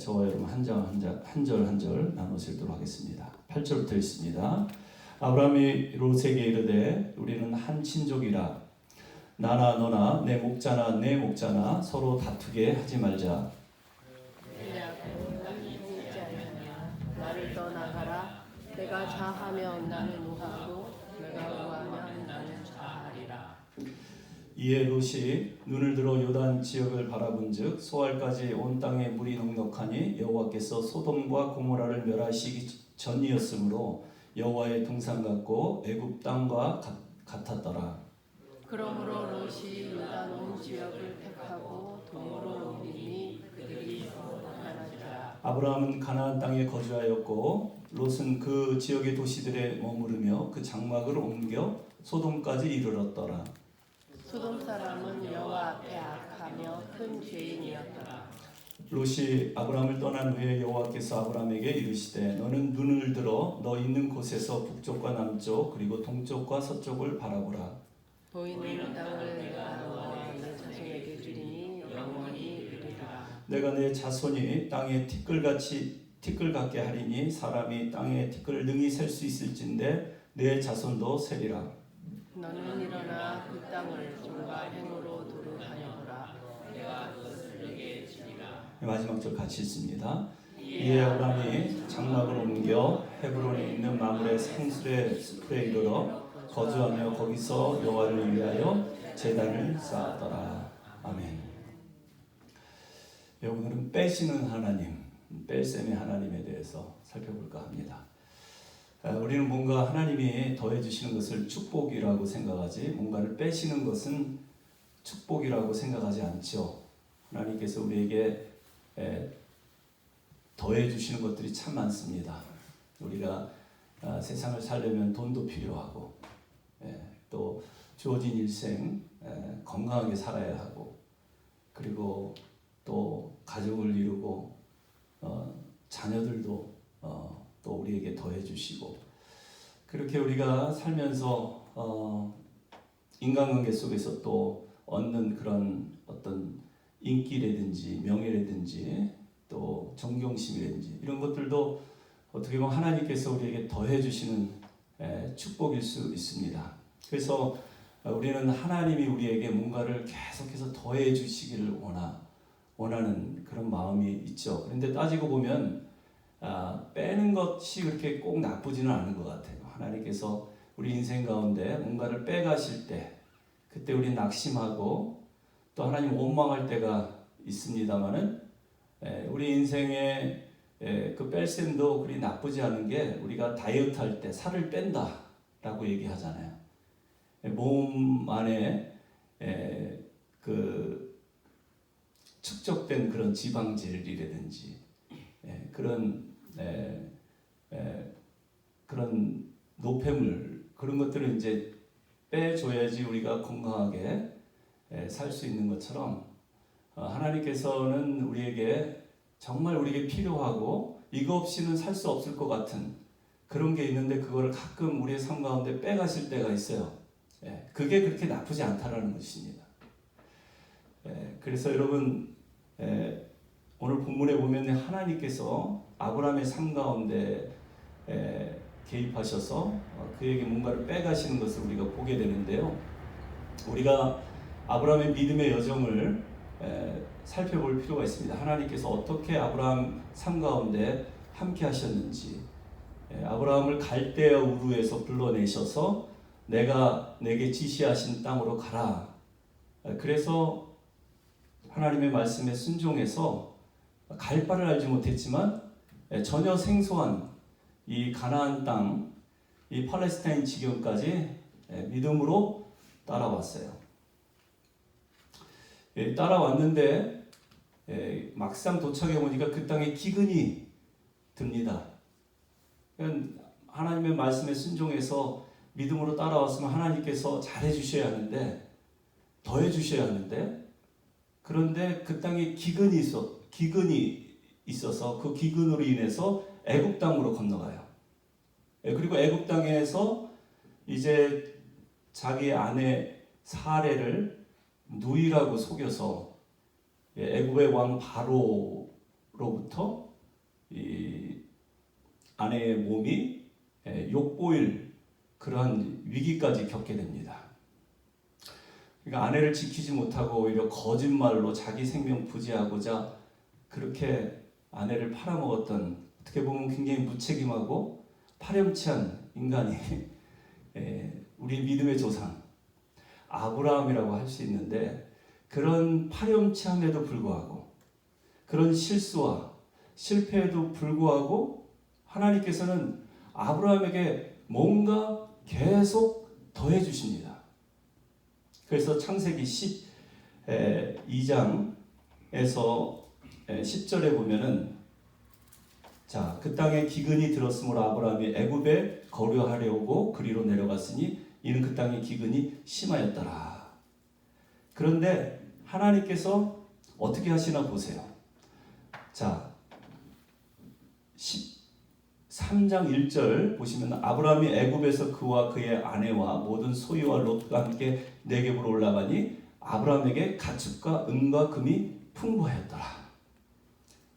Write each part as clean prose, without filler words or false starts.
저와 여러분 한 절 한 절 나눠서 읽도록 하겠습니다. 8절부터 읽습니다. 아브라함이 롯에게 이르되 우리는 한 친족이라 나나 너나 내 목자나 내 목자나 서로 다투게 하지 말자. 나를 떠나가라. 내가 자하면 나는 우하고 내가 우하면 나는 자하리라. 이에 롯이 눈을 들어 요단 지역을 바라본즉 소알까지 온 땅에 물이 넉넉하니 여호와께서 소돔과 고모라를 멸하시기 전이었으므로 여호와의 동산 같고 애굽 땅과 같았더라. 그러므로 롯이 요단 온 지역을 택하고 동으로 옮기니 그들이 서로 나가니라. 아브라함은 가나안 땅에 거주하였고 롯은 그 지역의 도시들에 머무르며 그 장막을 옮겨 소돔까지 이르렀더라. 소돔 사람은 여호와 앞에 악하며 큰 죄인이었더라. 롯이 아브라함을 떠난 후에 여호와께서 아브라함에게 이르시되 너는 눈을 들어 너 있는 곳에서 북쪽과 남쪽 그리고 동쪽과 서쪽을 바라보라. 보이는 땅을 내가 너와 내 자손에게 주리니 영원히 이르리라. 내가 내 자손이 땅에 티끌 같게 하리니 사람이 땅에 티끌을 능히 셀 수 있을진데 내 자손도 세리라. 너는 일어나 그 땅을 종과 행으로 두루 다녀보라. 내가 그것을 내게 주리라. 마지막 절 같이 읽습니다. 이에 아브라함이 장막을 옮겨 헤브론에 있는 마므레 상술의 숲에 이르러 거주하며 거기서 여호와를 위하여 제단을 쌓았더라. 아멘. 오늘은 빼시는 하나님, 뺄셈의 하나님에 대해서 살펴볼까 합니다. 우리는 뭔가 하나님이 더해주시는 것을 축복이라고 생각하지 뭔가를 빼시는 것은 축복이라고 생각하지 않죠. 하나님께서 우리에게 더해주시는 것들이 참 많습니다. 우리가 세상을 살려면 돈도 필요하고 또 주어진 일생 건강하게 살아야 하고 그리고 또 가족을 이루고 자녀들도 또 우리에게 더해주시고 그렇게 우리가 살면서 인간관계 속에서 또 얻는 그런 어떤 인기라든지 명예라든지 또 존경심이라든지 이런 것들도 어떻게 보면 하나님께서 우리에게 더해주시는 축복일 수 있습니다. 그래서 우리는 하나님이 우리에게 뭔가를 계속해서 더해주시기를 원하는 그런 마음이 있죠. 그런데 따지고 보면 빼는 것이 그렇게 꼭 나쁘지는 않은 것 같아요. 하나님께서 우리 인생 가운데 뭔가를 빼가실 때 그때 우리 낙심하고 또 하나님 원망할 때가 있습니다만은 우리 인생의 그 뺄셈도 그리 나쁘지 않은 게 우리가 다이어트 할 때 살을 뺀다 라고 얘기하잖아요. 몸 안에 그 축적된 그런 지방질이라든지 그런 노폐물 그런 것들을 이제 빼줘야지 우리가 건강하게 살 수 있는 것처럼 하나님께서는 우리에게 정말 우리에게 필요하고 이거 없이는 살 수 없을 것 같은 그런 게 있는데 그거를 가끔 우리의 삶 가운데 빼가실 때가 있어요. 그게 그렇게 나쁘지 않다라는 것입니다. 그래서 여러분 오늘 본문에 보면 하나님께서 아브라함의 삶 가운데 개입하셔서 그에게 뭔가를 빼가시는 것을 우리가 보게 되는데요. 우리가 아브라함의 믿음의 여정을 살펴볼 필요가 있습니다. 하나님께서 어떻게 아브라함 삶 가운데 함께 하셨는지 아브라함을 갈대아 우르에서 불러내셔서 내가 내게 지시하신 땅으로 가라. 그래서 하나님의 말씀에 순종해서 갈 바를 알지 못했지만 전혀 생소한 이 가나안 땅, 이 팔레스타인 지경까지 믿음으로 따라왔어요. 따라왔는데 막상 도착해 보니까 그 땅에 기근이 듭니다. 하나님의 말씀에 순종해서 믿음으로 따라왔으면 하나님께서 잘해 주셔야 하는데 더해 주셔야 하는데 그런데 그 땅에 기근이 있어서 그 기근으로 인해서 애굽 땅으로 건너가요. 그리고 애굽 땅에서 이제 자기 아내 사레를 누이라고 속여서 애굽의 왕 바로의 아브라함으로부터 이 아내의 몸이 욕보일 그러한 위기까지 겪게 됩니다. 그러니까 아내를 지키지 못하고 오히려 거짓말로 자기 생명 부지하고자 그렇게 아내를 팔아먹었던, 어떻게 보면 굉장히 무책임하고 파렴치한 인간이 우리 믿음의 조상 아브라함이라고 할 수 있는데, 그런 파렴치함에도 불구하고, 그런 실수와 실패에도 불구하고 하나님께서는 아브라함에게 뭔가 계속 더해 주십니다. 그래서 창세기 12장에서 10절에 보면은, 자, 그 땅에 기근이 들었으므로 아브라함이 애굽에 거류하려고 그리로 내려갔으니 이는 그 땅의 기근이 심하였더라. 그런데 하나님께서 어떻게 하시나 보세요. 자, 13장 1절 보시면, 아브라함이 애굽에서 그와 그의 아내와 모든 소유와 롯과 함께 네겝으로 올라가니 아브라함에게 가축과 은과 금이 풍부하였더라.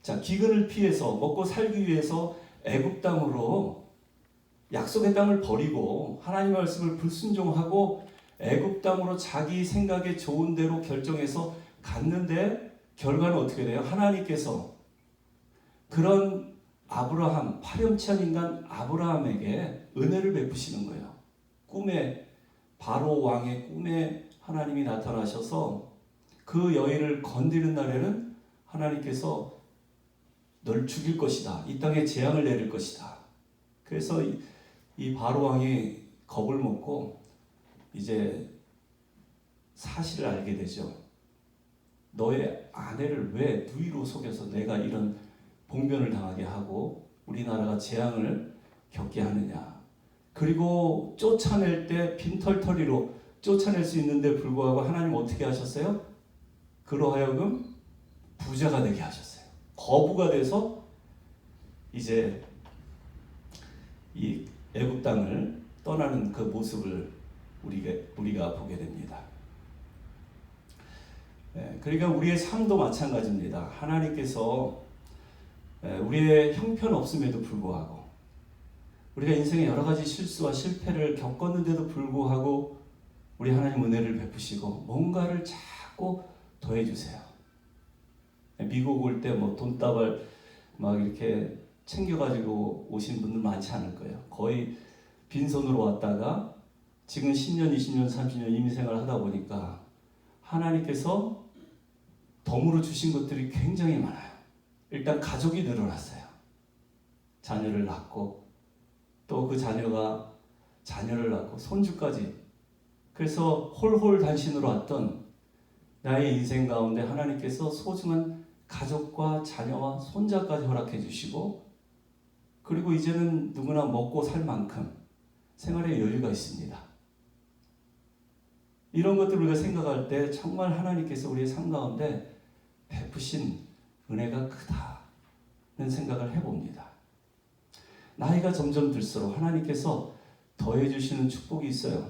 자, 기근을 피해서 먹고 살기 위해서 애굽 땅으로, 약속의 땅을 버리고 하나님의 말씀을 불순종하고 애굽 땅으로 자기 생각에 좋은 대로 결정해서 갔는데, 결과는 어떻게 돼요? 하나님께서 그런 아브라함, 파렴치한 인간 아브라함에게 은혜를 베푸시는 거예요. 꿈에, 바로 왕의 꿈에 하나님이 나타나셔서 그 여인을 건드리는 날에는 하나님께서 널 죽일 것이다, 이 땅에 재앙을 내릴 것이다. 그래서 이 바로 왕이 겁을 먹고 이제 사실을 알게 되죠. 너의 아내를 왜 누이로 속여서 내가 이런 봉변을 당하게 하고 우리나라가 재앙을 겪게 하느냐. 그리고 쫓아낼 때 빈털터리로 쫓아낼 수 있는데 불구하고 하나님 어떻게 하셨어요? 그로 하여금 부자가 되게 하셨어요. 거부가 돼서 이제 이 애굽 땅을 떠나는 그 모습을 우리가 보게 됩니다. 그러니까 우리의 삶도 마찬가지입니다. 하나님께서 우리의 형편없음에도 불구하고, 우리가 인생의 여러 가지 실수와 실패를 겪었는데도 불구하고 우리 하나님 은혜를 베푸시고 뭔가를 자꾸 더해주세요. 미국 올 때 뭐 돈다발 막 이렇게 챙겨가지고 오신 분들 많지 않을 거예요. 거의 빈손으로 왔다가 지금 10년, 20년, 30년 임생을 하다 보니까 하나님께서 덤으로 주신 것들이 굉장히 많아요. 일단 가족이 늘어났어요. 자녀를 낳고 또 그 자녀가 자녀를 낳고 손주까지. 그래서 홀홀단신으로 왔던 나의 인생 가운데 하나님께서 소중한 가족과 자녀와 손자까지 허락해 주시고, 그리고 이제는 누구나 먹고 살 만큼 생활에 여유가 있습니다. 이런 것들을 우리가 생각할 때 정말 하나님께서 우리의 삶 가운데 베푸신 은혜가 크다는 생각을 해봅니다. 나이가 점점 들수록 하나님께서 더해주시는 축복이 있어요.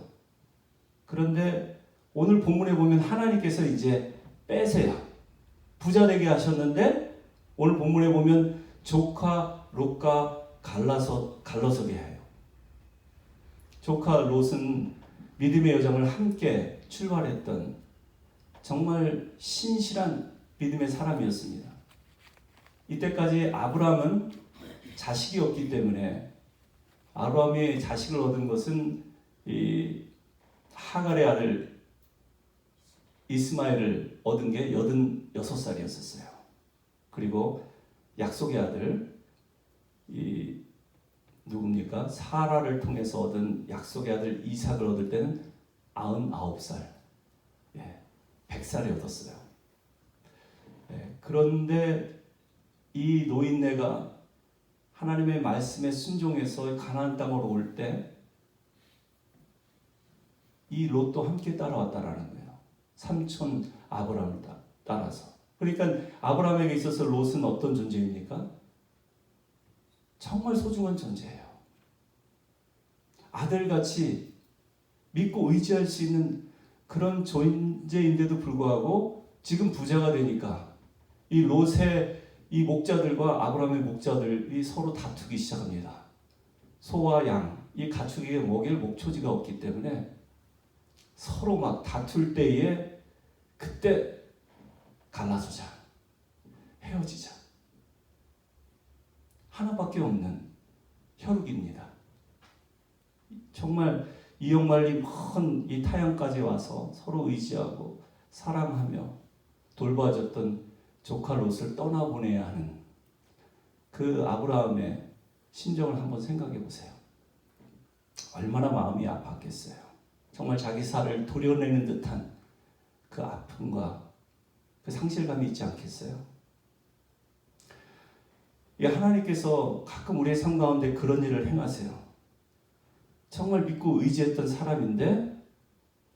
그런데 오늘 본문에 보면 하나님께서 이제 빼세요. 부자 되게 하셨는데 오늘 본문에 보면 조카 롯과 갈라서게 해요. 조카 롯은 믿음의 여정을 함께 출발했던 정말 신실한 믿음의 사람이었습니다. 이때까지 아브라함은 자식이 없기 때문에, 아브라함이 자식을 얻은 것은 이 하갈의 아들 이스마엘을 얻은 게 86살이었었어요. 그리고 약속의 아들 이 누굽니까? 사라를 통해서 얻은 약속의 아들 이삭을 얻을 때는 99살, 100살에 얻었어요. 그런데 이 노인네가 하나님의 말씀에 순종해서 가나안 땅으로 올 때 이 롯도 함께 따라왔다라는 거예요. 삼촌 아브라함을 따라서. 그러니까 아브라함에게 있어서 롯은 어떤 존재입니까? 정말 소중한 존재예요. 아들같이 믿고 의지할 수 있는 그런 존재인데도 불구하고 지금 부자가 되니까 이 롯의 이 목자들과 아브라함의 목자들이 서로 다투기 시작합니다. 소와 양, 이 가축에게 먹일 목초지가 없기 때문에 서로 막 다툴 때에 그때 갈라서자, 헤어지자. 하나밖에 없는 혈육입니다. 정말 이역만리 먼 이 타양까지 와서 서로 의지하고 사랑하며 돌봐줬던 조카 롯을 떠나보내야 하는 그 아브라함의 심정을 한번 생각해 보세요. 얼마나 마음이 아팠겠어요. 정말 자기 살을 도려내는 듯한 그 아픔과 그 상실감이 있지 않겠어요? 하나님께서 가끔 우리의 삶 가운데 그런 일을 행하세요. 정말 믿고 의지했던 사람인데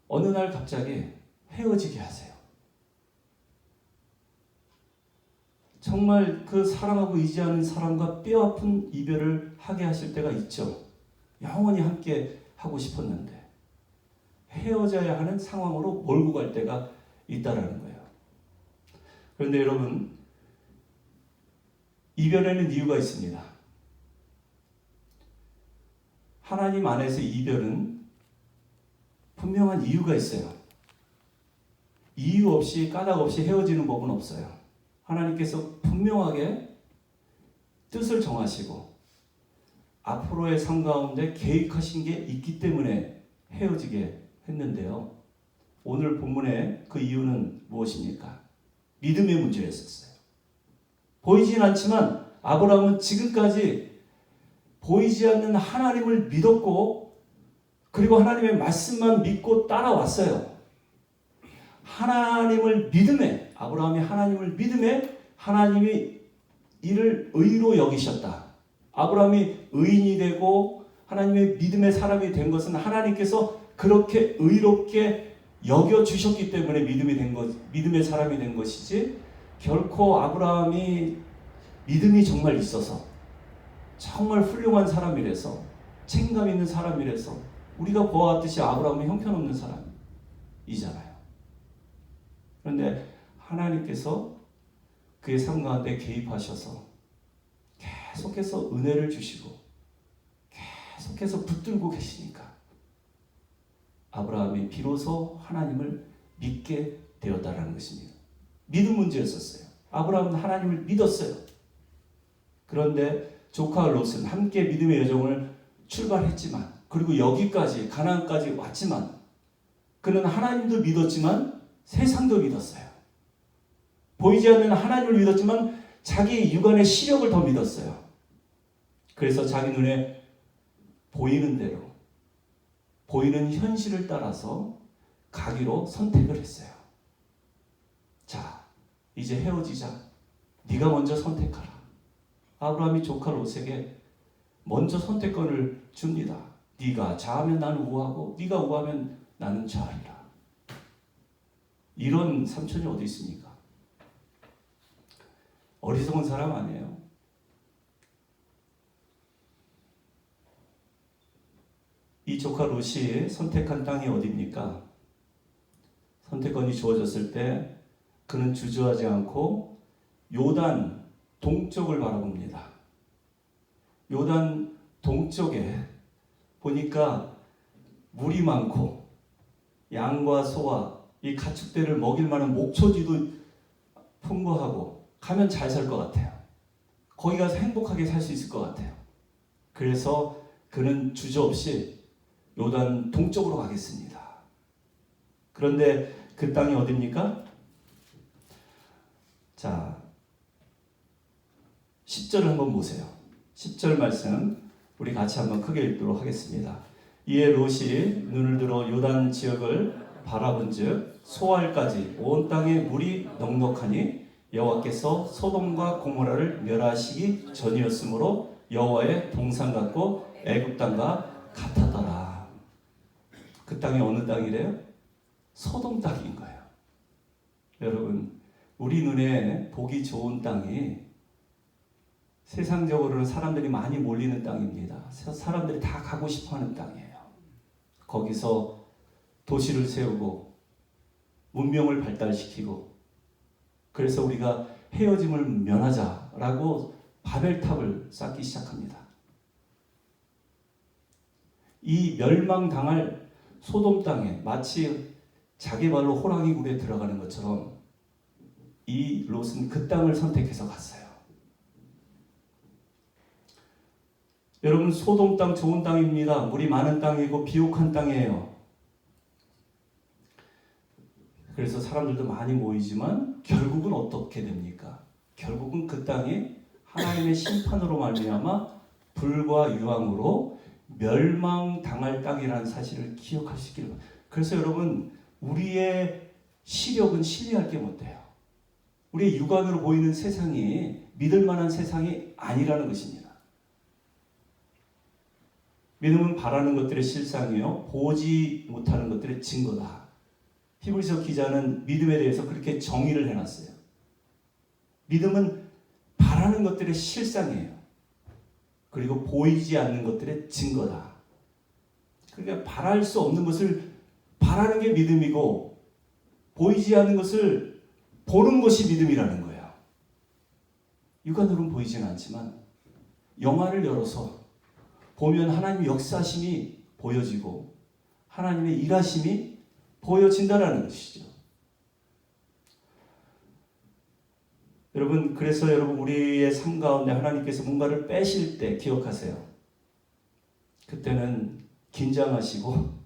어느 날 갑자기 헤어지게 하세요. 정말 그 사랑하고 의지하는 사람과 뼈아픈 이별을 하게 하실 때가 있죠. 영원히 함께 하고 싶었는데 헤어져야 하는 상황으로 몰고 갈 때가 있다라는 거예요. 그런데 여러분, 이별에는 이유가 있습니다. 하나님 안에서 이별은 분명한 이유가 있어요. 이유 없이 까닭 없이 헤어지는 법은 없어요. 하나님께서 분명하게 뜻을 정하시고 앞으로의 삶 가운데 계획하신 게 있기 때문에 헤어지게 했는데요. 오늘 본문의 그 이유는 무엇입니까? 믿음의 문제였었어요. 보이진 않지만 아브라함은 지금까지 보이지 않는 하나님을 믿었고 그리고 하나님의 말씀만 믿고 따라왔어요. 하나님을 믿음에, 아브라함이 하나님을 믿음에 하나님이 이를 의로 여기셨다. 아브라함이 의인이 되고 하나님의 믿음의 사람이 된 것은 하나님께서 그렇게 의롭게 여겨주셨기 때문에 믿음의 사람이 된 것이지, 결코 아브라함이 믿음이 정말 있어서 정말 훌륭한 사람이라서 책임감 있는 사람이라서 우리가 보아왔듯이 아브라함은 형편없는 사람이잖아요. 그런데 하나님께서 그의 삶 가운데 개입하셔서 계속해서 은혜를 주시고 계속해서 붙들고 계시니까 아브라함이 비로소 하나님을 믿게 되었다라는 것입니다. 믿음 문제였었어요. 아브라함은 하나님을 믿었어요. 그런데 조카 롯은 함께 믿음의 여정을 출발했지만, 그리고 여기까지 가나안까지 왔지만 그는 하나님도 믿었지만 세상도 믿었어요. 보이지 않는 하나님을 믿었지만 자기 육안의 시력을 더 믿었어요. 그래서 자기 눈에 보이는 대로, 보이는 현실을 따라서 가기로 선택을 했어요. 자, 이제 헤어지자. 네가 먼저 선택하라. 아브라함이 조카 롯에게 먼저 선택권을 줍니다. 네가 좌하면 나는 우하고 네가 우하면 나는 좌하리라. 이런 삼촌이 어디 있습니까? 어리석은 사람 아니에요. 이 조카 롯이 선택한 땅이 어디입니까? 선택권이 주어졌을 때 그는 주저하지 않고 요단 동쪽을 바라봅니다. 요단 동쪽에 보니까 물이 많고 양과 소와 이 가축들을 먹일 만한 목초지도 풍부하고 가면 잘 살 것 같아요. 거기 가서 행복하게 살 수 있을 것 같아요. 그래서 그는 주저없이 요단 동쪽으로 가겠습니다. 그런데 그 땅이 어디입니까? 자, 10절을 한번 보세요. 10절 말씀 우리 같이 한번 크게 읽도록 하겠습니다. 이에 롯이 눈을 들어 요단 지역을 바라본즉 소알까지 온 땅에 물이 넉넉하니 여호와께서 소돔과 고모라를 멸하시기 전이었으므로 여호와의 동산 같고 애굽 땅과 같았더라. 그 땅이 어느 땅이래요? 소돔 땅인 거예요. 여러분, 우리 눈에 보기 좋은 땅이 세상적으로는 사람들이 많이 몰리는 땅입니다. 사람들이 다 가고 싶어하는 땅이에요. 거기서 도시를 세우고 문명을 발달시키고, 그래서 우리가 헤어짐을 면하자라고 바벨탑을 쌓기 시작합니다. 이 멸망당할 소돔 땅에 마치 자기 발로 호랑이 굴에 들어가는 것처럼 이 롯은 그 땅을 선택해서 갔어요. 여러분, 소돔 땅 좋은 땅입니다. 물이 많은 땅이고 비옥한 땅이에요. 그래서 사람들도 많이 모이지만 결국은 어떻게 됩니까? 결국은 그 땅이 하나님의 심판으로 말미암아 불과 유황으로 멸망당할 땅이라는 사실을 기억하시길 바랍니다. 그래서 여러분, 우리의 시력은 신뢰할 게 못돼요. 우리의 육안으로 보이는 세상이 믿을 만한 세상이 아니라는 것입니다. 믿음은 바라는 것들의 실상이요, 보지 못하는 것들의 증거다. 히브리서 기자는 믿음에 대해서 그렇게 정의를 해놨어요. 믿음은 바라는 것들의 실상이에요. 그리고 보이지 않는 것들의 증거다. 그러니까 바랄 수 없는 것을 바라는 게 믿음이고, 보이지 않는 것을 보는 것이 믿음이라는 거예요. 육안으로는 보이지는 않지만 영화를 열어서 보면 하나님의 역사심이 보여지고 하나님의 일하심이 보여진다라는 것이죠. 여러분, 그래서 여러분, 우리의 삶 가운데 하나님께서 뭔가를 빼실 때 기억하세요. 그때는 긴장하시고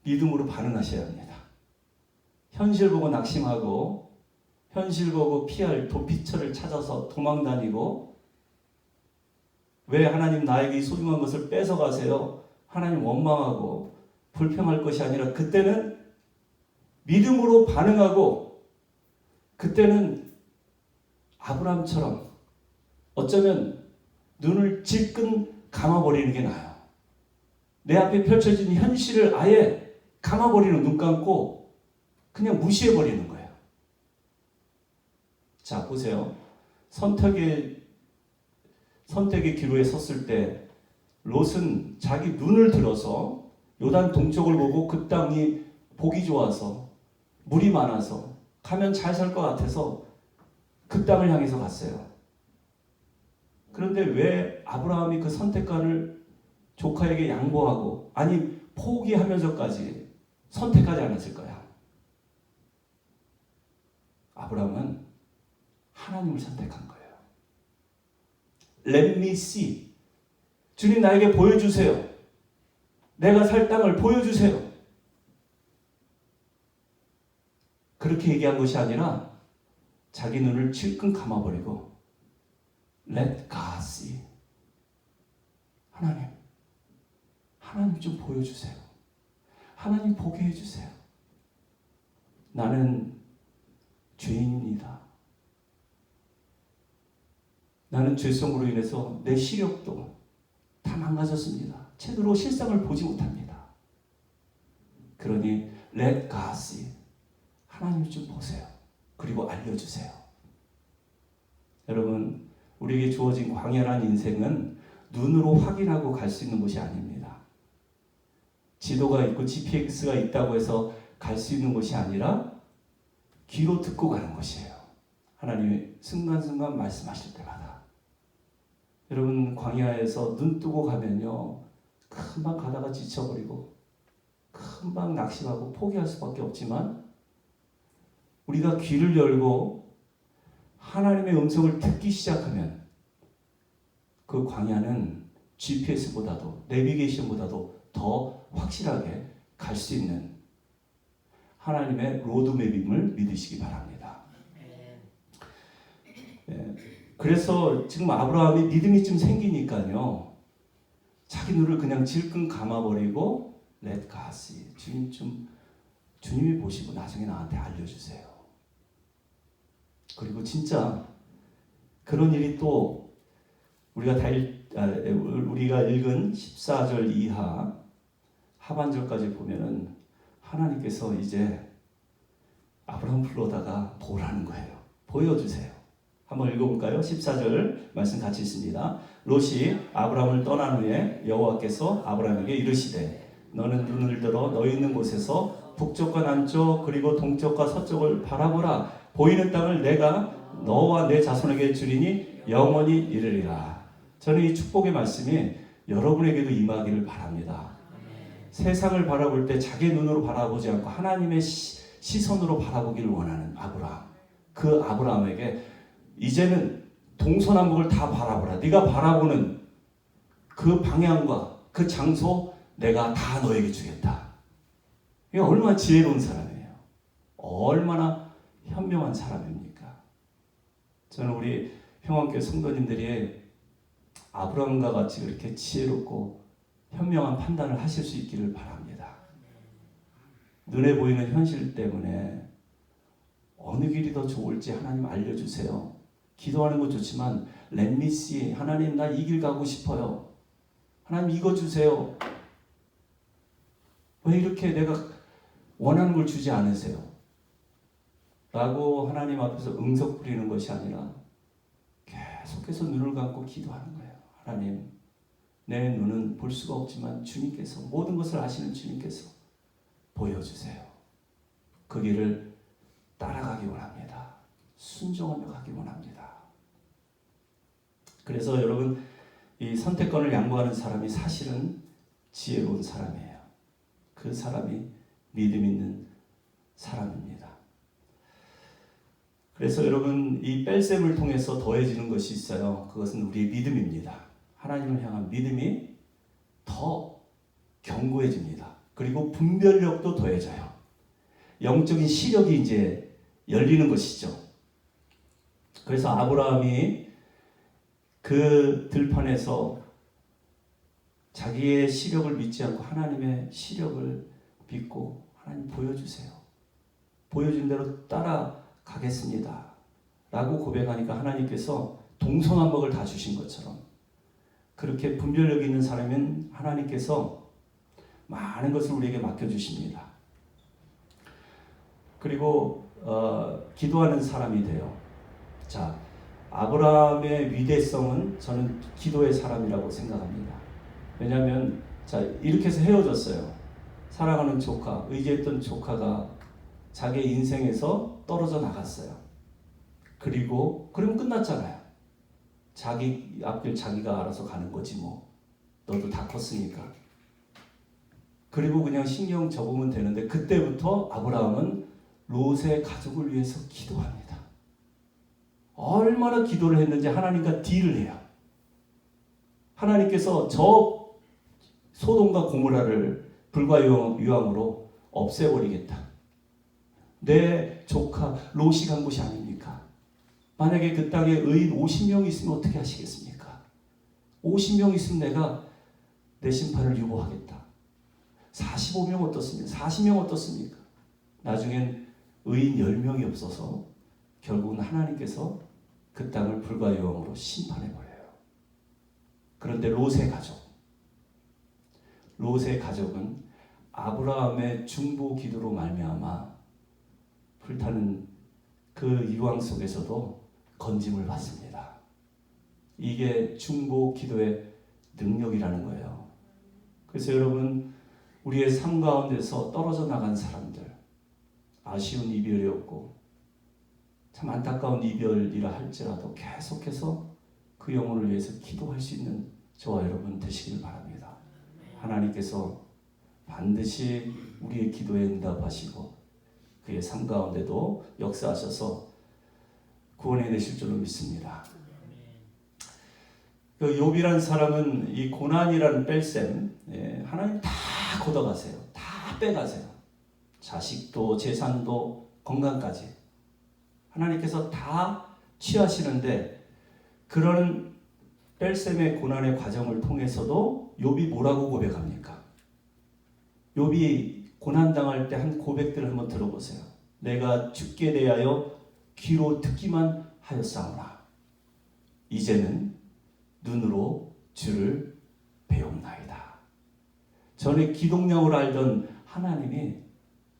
믿음으로 반응하셔야 합니다. 현실 보고 낙심하고 현실 보고 피할 도피처를 찾아서 도망다니고, 왜 하나님 나에게 이 소중한 것을 뺏어가세요? 하나님 원망하고 불평할 것이 아니라 그때는 믿음으로 반응하고, 그때는 아브라함처럼 어쩌면 눈을 질끈 감아버리는 게 나아요. 내 앞에 펼쳐진 현실을 아예 감아버리는, 눈 감고 그냥 무시해버리는 거예요. 자, 보세요. 선택의 기로에 섰을 때 롯은 자기 눈을 들어서 요단 동쪽을 보고 그 땅이 보기 좋아서 물이 많아서 가면 잘 살 것 같아서 그 땅을 향해서 갔어요. 그런데 왜 아브라함이 그 선택권을 조카에게 양보하고, 아니 포기하면서까지 선택하지 않았을까요? 아브라함은 하나님을 선택한 거예요. Let me see. 주님, 나에게 보여주세요. 내가 살 땅을 보여주세요. 그렇게 얘기한 것이 아니라 자기 눈을 질끈 감아버리고 Let God see. 하나님 좀 보여주세요. 하나님 보게 해주세요. 나는 죄인입니다. 나는 죄성으로 인해서 내 시력도 다 망가졌습니다. 제대로 실상을 보지 못합니다. 그러니 Let God see. 하나님 좀 보세요. 그리고 알려주세요. 여러분, 우리에게 주어진 광야란 인생은 눈으로 확인하고 갈 수 있는 곳이 아닙니다. 지도가 있고 GPS가 있다고 해서 갈 수 있는 곳이 아니라 귀로 듣고 가는 것이에요. 하나님이 순간순간 말씀하실 때마다. 여러분, 광야에서 눈 뜨고 가면요, 금방 가다가 지쳐버리고 금방 낙심하고 포기할 수밖에 없지만, 우리가 귀를 열고 하나님의 음성을 듣기 시작하면 그 광야는 GPS보다도 내비게이션보다도 더 확실하게 갈 수 있는 하나님의 로드맵임을 믿으시기 바랍니다. 네. 그래서 지금 아브라함이 믿음이 좀 생기니까요, 자기 눈을 그냥 질끈 감아버리고 Let God see. 주님이 보시고 나중에 나한테 알려주세요. 그리고 진짜 그런 일이 또 우리가 읽은 14절 이하 하반절까지 보면은 하나님께서 이제 아브라함 불러다가 보라는 거예요. 보여주세요. 한번 읽어볼까요? 14절 말씀 같이 있습니다. 롯이 아브라함을 떠난 후에 여호와께서 아브라함에게 이르시되 너는 눈을 들어 너 있는 곳에서 북쪽과 남쪽 그리고 동쪽과 서쪽을 바라보라. 보이는 땅을 내가 너와 내 자손에게 주리니 영원히 이르리라. 저는 이 축복의 말씀이 여러분에게도 임하기를 바랍니다. 세상을 바라볼 때 자기 눈으로 바라보지 않고 하나님의 시선으로 바라보기를 원하는 아브라함. 그 아브라함에게 이제는 동서남북을 다 바라보라. 네가 바라보는 그 방향과 그 장소 내가 다 너에게 주겠다. 이게 얼마나 지혜로운 사람이에요. 얼마나 현명한 사람입니까? 저는 우리 평안교회 성도님들이 아브라함과 같이 그렇게 지혜롭고 현명한 판단을 하실 수 있기를 바랍니다. 눈에 보이는 현실 때문에 어느 길이 더 좋을지 하나님 알려주세요. 기도하는 건 좋지만 Let me see. 하나님 나 이 길 가고 싶어요. 하나님 이거 주세요. 왜 이렇게 내가 원하는 걸 주지 않으세요? 라고 하나님 앞에서 응석 부리는 것이 아니라 계속해서 눈을 감고 기도하는 거예요. 하나님 내 눈은 볼 수가 없지만 주님께서 모든 것을 아시는 주님께서 보여주세요. 그 길을 따라가기 원합니다. 순종하며 가기 원합니다. 그래서 여러분 이 선택권을 양보하는 사람이 사실은 지혜로운 사람이에요. 그 사람이 믿음 있는 사람입니다. 그래서 여러분 이 뺄셈을 통해서 더해지는 것이 있어요. 그것은 우리의 믿음입니다. 하나님을 향한 믿음이 더 견고해집니다. 그리고 분별력도 더해져요. 영적인 시력이 이제 열리는 것이죠. 그래서 아브라함이 그 들판에서 자기의 시력을 믿지 않고 하나님의 시력을 믿고 하나님 보여주세요. 보여준 대로 따라가겠습니다. 라고 고백하니까 하나님께서 동서남북을 다 주신 것처럼 그렇게 분별력 있는 사람은 하나님께서 많은 것을 우리에게 맡겨주십니다. 그리고 기도하는 사람이 돼요. 자, 아브라함의 위대성은 저는 기도의 사람이라고 생각합니다. 왜냐하면 자 이렇게 해서 헤어졌어요. 사랑하는 조카, 의지했던 조카가 자기 인생에서 떨어져 나갔어요. 그러면 끝났잖아요. 자기 앞길 자기가 알아서 가는 거지 뭐. 너도 다 컸으니까. 그리고 그냥 신경 접으면 되는데 그때부터 아브라함은 롯의 가족을 위해서 기도합니다. 얼마나 기도를 했는지 하나님과 딜을 해요. 하나님께서 저 소돔과 고모라를 불과 유황으로 없애버리겠다. 내 조카 롯이 간 곳이 아닙니까? 만약에 그 땅에 의인 50명 있으면 어떻게 하시겠습니까? 50명 있으면 내가 내 심판을 유보하겠다. 45명 어떻습니까? 40명 어떻습니까? 나중엔 의인 10명이 없어서 결국은 하나님께서 그 땅을 불과 유황으로 심판해버려요. 그런데 롯의 가족은 아브라함의 중보 기도로 말미암아 불타는 그 유황 속에서도 건짐을 받습니다. 이게 중보 기도의 능력이라는 거예요. 그래서 여러분 우리의 삶 가운데서 떨어져 나간 사람들, 아쉬운 이별이었고 참 안타까운 이별이라 할지라도 계속해서 그 영혼을 위해서 기도할 수 있는 저와 여러분 되시길 바랍니다. 하나님께서 반드시 우리의 기도에 응답하시고 그의 삶 가운데도 역사하셔서 구원해 내실 줄로 믿습니다. 그 욥이라는 사람은 이 고난이라는 뺄셈, 하나님 다 걷어가세요. 다 빼가세요. 자식도 재산도 건강까지 하나님께서 다 취하시는데 그런 뺄셈의 고난의 과정을 통해서도 욥이 뭐라고 고백합니까? 욥이 고난당할 때 한 고백들을 한번 들어보세요. 내가 죽게 대하여 귀로 듣기만 하였사오나 이제는 눈으로 주를 배움나이다. 전에 기독령으로 알던 하나님이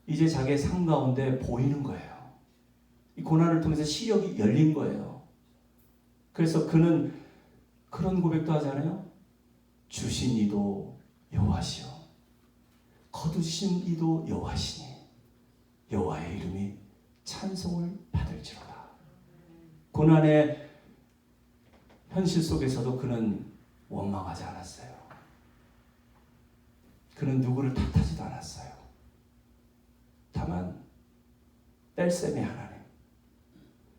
이제 자기의 삶 가운데 보이는 거예요. 이 고난을 통해서 시력이 열린 거예요. 그래서 그는 그런 고백도 하잖아요. 주신 이도 여호와시요 거두신 이도 여호와시니 여호와의 이름이 찬송을 받을지로다. 고난의 현실 속에서도 그는 원망하지 않았어요. 그는 누구를 탓하지도 않았어요. 다만 뺄셈의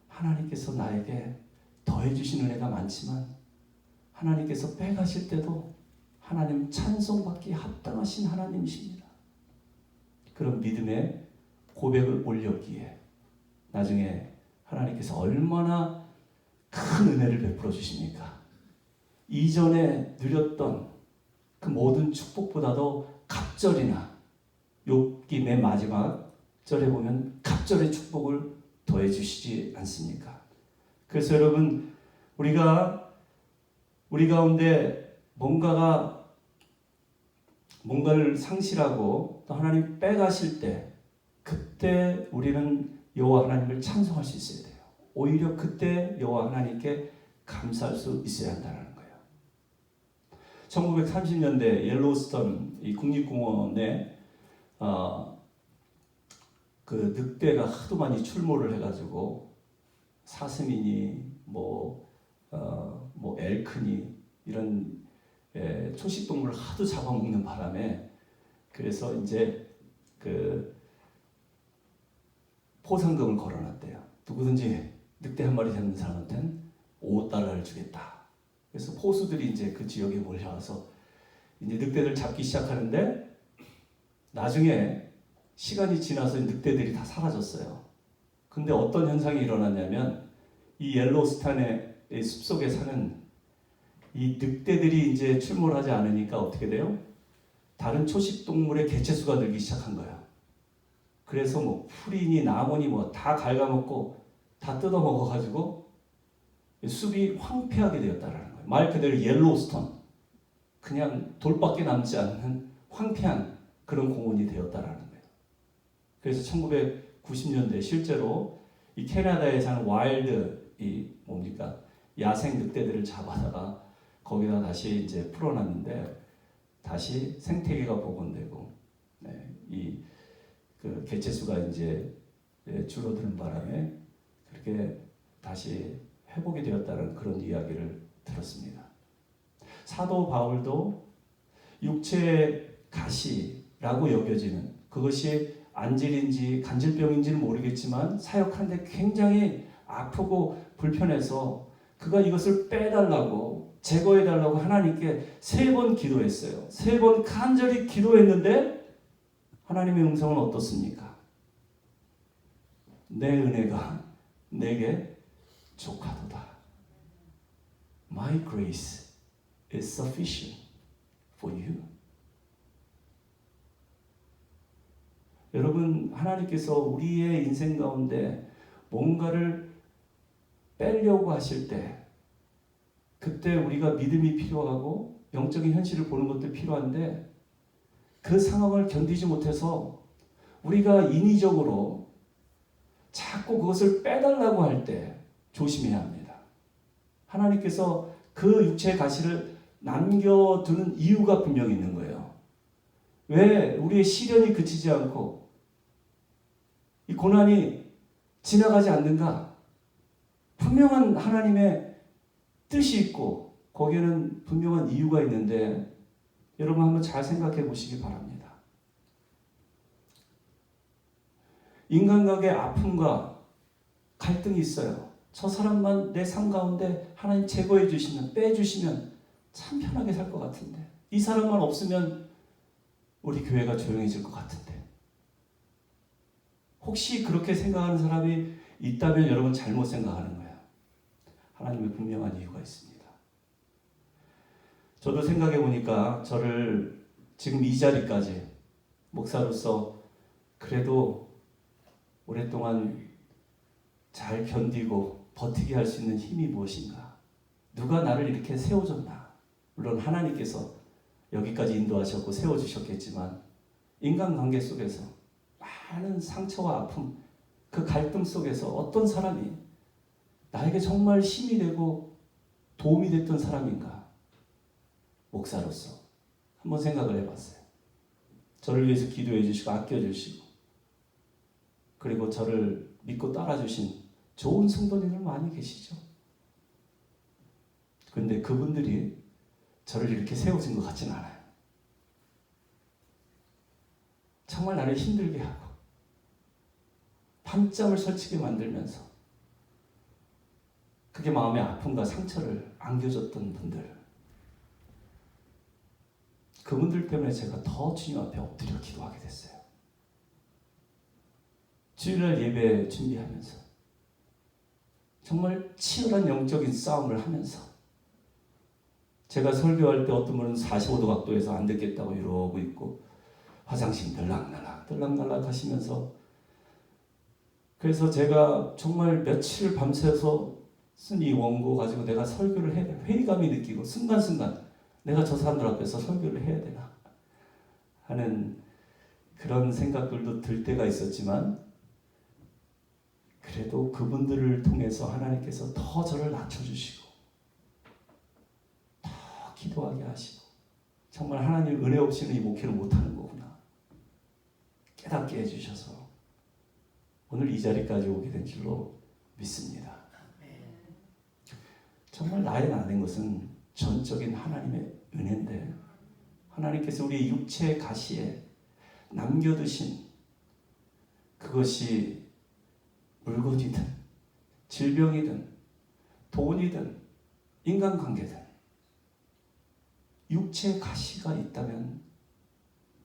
하나님께서 나에게 더해주신 은혜가 많지만 하나님께서 빼가실 때도 하나님 찬송받기에 합당하신 하나님이십니다. 그런 믿음의 고백을 올렸기에 나중에 하나님께서 얼마나 큰 은혜를 베풀어 주십니까? 이전에 누렸던 그 모든 축복보다도 갑절이나 욥기 맨 마지막 절에 보면 갑절의 축복을 더해 주시지 않습니까? 그래서 여러분, 우리 가운데 뭔가를 상실하고 또 하나님 빼가실 때 그때 우리는 여호와 하나님을 찬송할 수 있어야 돼요. 오히려 그때 여호와 하나님께 감사할 수 있어야 한다는 거예요. 1930년대 옐로우스톤 이 국립공원에 그 늑대가 하도 많이 출몰을 해가지고 사슴이니 뭐 엘크니 이런 초식 동물을 하도 잡아먹는 바람에 그래서 이제 그 포상금을 걸어놨대요. 누구든지 늑대 한 마리 잡는 사람한테는 $5를 주겠다. 그래서 포수들이 이제 그 지역에 몰려와서 이제 늑대들 잡기 시작하는데 나중에 시간이 지나서 늑대들이 다 사라졌어요. 근데 어떤 현상이 일어났냐면 이 옐로우스톤의 숲속에 사는 이 늑대들이 이제 출몰하지 않으니까 어떻게 돼요? 다른 초식 동물의 개체수가 늘기 시작한 거야. 그래서 뭐 풀이니 나무니 뭐 다 갉아먹고 다 뜯어먹어가지고 숲이 황폐하게 되었다라는 거예요. 말 그대로 옐로우스톤, 그냥 돌밖에 남지 않는 황폐한 그런 공원이 되었다라는 거예요. 그래서 1990년대 실제로 이 캐나다에 사는 와일드 야생 늑대들을 잡아다가 거기다 다시 이제 풀어놨는데 다시 생태계가 복원되고 그 개체수가 이제 줄어드는 바람에 그렇게 다시 회복이 되었다는 그런 이야기를 들었습니다. 사도 바울도 육체의 가시라고 여겨지는 그것이 안질인지 간질병인지는 모르겠지만 사역하는데 굉장히 아프고 불편해서 그가 이것을 빼달라고 제거해달라고 하나님께 3번 기도했어요. 3번 간절히 기도했는데 하나님의 음성은 어떻습니까? 내 은혜가 내게 족하도다. My grace is sufficient for you. 여러분, 하나님께서 우리의 인생 가운데 뭔가를 빼려고 하실 때 그때 우리가 믿음이 필요하고 영적인 현실을 보는 것도 필요한데 그 상황을 견디지 못해서 우리가 인위적으로 자꾸 그것을 빼달라고 할 때 조심해야 합니다. 하나님께서 그 육체의 가시를 남겨두는 이유가 분명히 있는 거예요. 왜 우리의 시련이 그치지 않고 이 고난이 지나가지 않는가? 분명한 하나님의 뜻이 있고 거기에는 분명한 이유가 있는데 여러분 한번 잘 생각해 보시기 바랍니다. 인간관계의 아픔과 갈등이 있어요. 저 사람만 내 삶 가운데 하나님 제거해 주시면 빼주시면 참 편하게 살 것 같은데 이 사람만 없으면 우리 교회가 조용해질 것 같은데 혹시 그렇게 생각하는 사람이 있다면 여러분 잘못 생각하는 거예요. 하나님의 분명한 이유가 있습니다. 저도 생각해 보니까 저를 지금 이 자리까지 목사로서 그래도 오랫동안 잘 견디고 버티게 할 수 있는 힘이 무엇인가? 누가 나를 이렇게 세워줬나? 물론 하나님께서 여기까지 인도하셨고 세워주셨겠지만 인간관계 속에서 많은 상처와 아픔, 그 갈등 속에서 어떤 사람이 나에게 정말 힘이 되고 도움이 됐던 사람인가? 목사로서 한번 생각을 해봤어요. 저를 위해서 기도해 주시고 아껴주시고 그리고 저를 믿고 따라주신 좋은 성도님들 많이 계시죠. 근데 그분들이 저를 이렇게 세워준 것 같지는 않아요. 정말 나를 힘들게 하고 밤잠을 설치게 만들면서 그게 마음의 아픔과 상처를 안겨줬던 분들, 그분들 때문에 제가 더 주님 앞에 엎드려 기도하게 됐어요. 주일날 예배 준비하면서 정말 치열한 영적인 싸움을 하면서, 제가 설교할 때 어떤 분은 45도 각도에서 안 듣겠다고 이러고 있고 화장실 들락날락 하시면서, 그래서 제가 정말 며칠 밤새서 쓴 이 원고 가지고 내가 설교를 해야 되나, 회의감이 느끼고 순간순간 내가 저 사람들 앞에서 설교를 해야 되나 하는 그런 생각들도 들 때가 있었지만, 그래도 그분들을 통해서 하나님께서 더 저를 낮춰주시고 더 기도하게 하시고, 정말 하나님 은혜 없이는 이 목회를 못하는 거구나 깨닫게 해주셔서 오늘 이 자리까지 오게 된 줄로 믿습니다. 정말 나의 나된 것은 전적인 하나님의 은혜인데, 하나님께서 우리의 육체의 가시에 남겨두신 그것이 물건이든 질병이든 돈이든 인간관계든 육체의 가시가 있다면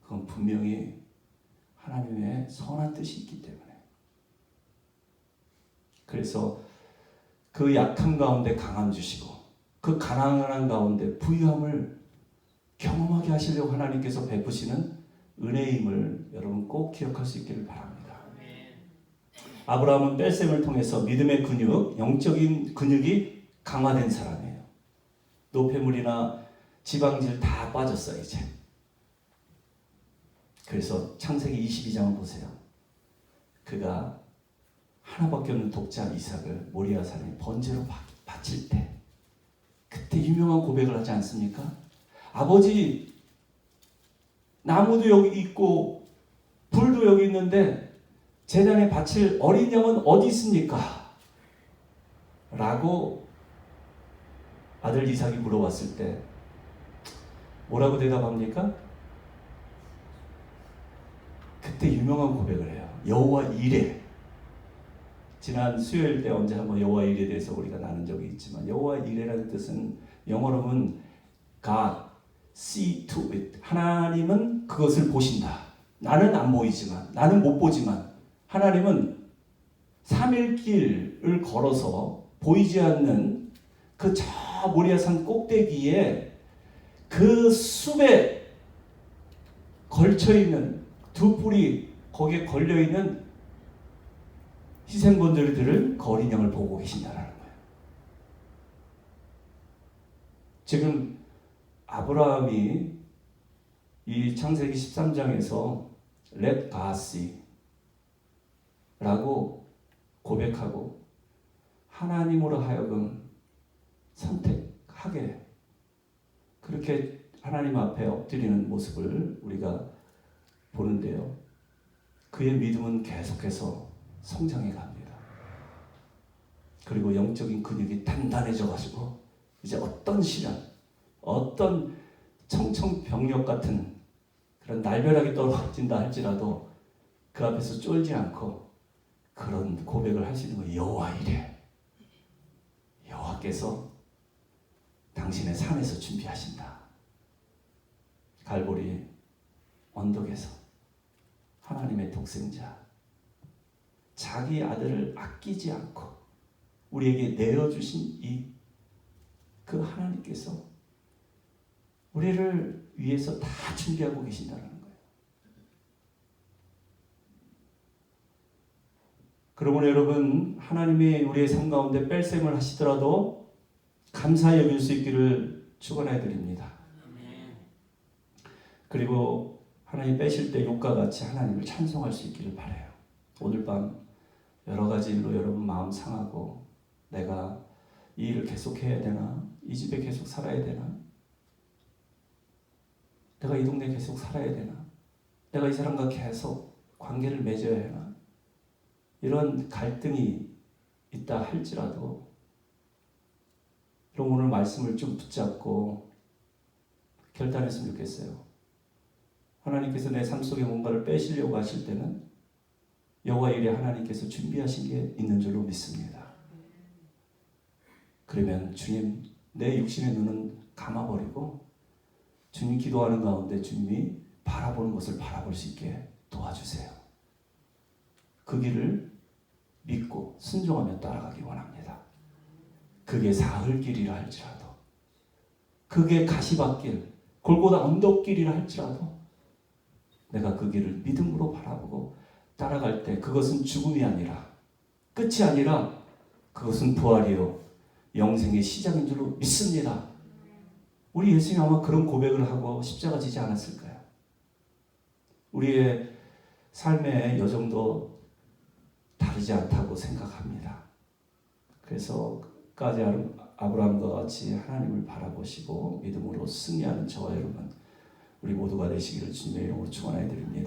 그건 분명히 하나님의 선한 뜻이 있기 때문에, 그래서 그 약한 가운데 강함 주시고 그 가난한 가운데 부유함을 경험하게 하시려고 하나님께서 베푸시는 은혜임을 여러분 꼭 기억할 수 있기를 바랍니다. 아브라함은 뺄셈을 통해서 믿음의 근육, 영적인 근육이 강화된 사람이에요. 노폐물이나 지방질 다 빠졌어요 이제. 그래서 창세기 22장을 보세요. 그가 하나밖에 없는 독자 이삭을 모리아 산에 번제로 바칠 때, 그때 유명한 고백을 하지 않습니까? 아버지, 나무도 여기 있고 불도 여기 있는데 제단에 바칠 어린 양은 어디 있습니까? 라고 아들 이삭이 물어봤을 때 뭐라고 대답합니까? 그때 유명한 고백을 해요. 여호와 이레. 지난 수요일 때 언제 한번 여호와 이레에 대해서 우리가 나눈 적이 있지만, 여호와 이레라는 뜻은 영어로는 God see to it. 하나님은 그것을 보신다. 나는 안 보이지만, 나는 못 보지만 하나님은 3일 길을 걸어서 보이지 않는 그 저 모리아산 꼭대기에 그 숲에 걸쳐있는 두 뿔이 거기에 걸려있는 희생번제들을 그 어린 양을 보고 계신다는 거예요. 지금 아브라함이 이 창세기 13장에서 Let God see 라고 고백하고 하나님으로 하여금 선택하게, 그렇게 하나님 앞에 엎드리는 모습을 우리가 보는데요. 그의 믿음은 계속해서 성장해 갑니다. 그리고 영적인 근육이 단단해져 가지고 이제 어떤 시련, 어떤 청청병력 같은 그런 날벼락이 떨어진다 할지라도 그 앞에서 쫄지 않고 그런 고백을 할 수 있는 거예요. 여호와 이레. 여호와께서 당신의 산에서 준비하신다. 갈보리 언덕에서 하나님의 독생자, 자기 아들을 아끼지 않고 우리에게 내어주신 이 그 하나님께서 우리를 위해서 다 준비하고 계신다는 거예요. 그러므로 여러분, 하나님이 우리의 삶 가운데 뺄셈을 하시더라도 감사히 여길 수 있기를 축원해 드립니다. 그리고 하나님 빼실 때 욕과 같이 하나님을 찬송할 수 있기를 바라요. 오늘 밤 여러 가지 일로 여러분 마음 상하고, 내가 이 일을 계속해야 되나? 이 집에 계속 살아야 되나? 내가 이 동네에 계속 살아야 되나? 내가 이 사람과 계속 관계를 맺어야 하나? 이런 갈등이 있다 할지라도 여러분 오늘 말씀을 좀 붙잡고 결단했으면 좋겠어요. 하나님께서 내 삶 속에 뭔가를 빼시려고 하실 때는 여호와 일에 하나님께서 준비하신 게 있는 줄로 믿습니다. 그러면 주님, 내 육신의 눈은 감아버리고 주님 기도하는 가운데 주님이 바라보는 것을 바라볼 수 있게 도와주세요. 그 길을 믿고 순종하며 따라가기 원합니다. 그게 사흘길이라 할지라도, 그게 가시밭길, 골고다 언덕길이라 할지라도 내가 그 길을 믿음으로 바라보고 따라갈 때 그것은 죽음이 아니라, 끝이 아니라 그것은 부활이요 영생의 시작인 줄로 믿습니다. 우리 예수님 아마 그런 고백을 하고 십자가 지지 않았을까요? 우리의 삶의 여정도 다르지 않다고 생각합니다. 그래서 끝까지 아브라함과 같이 하나님을 바라보시고 믿음으로 승리하는 저와 여러분, 우리 모두가 되시기를 주님의 이름으로 축원해 드립니다.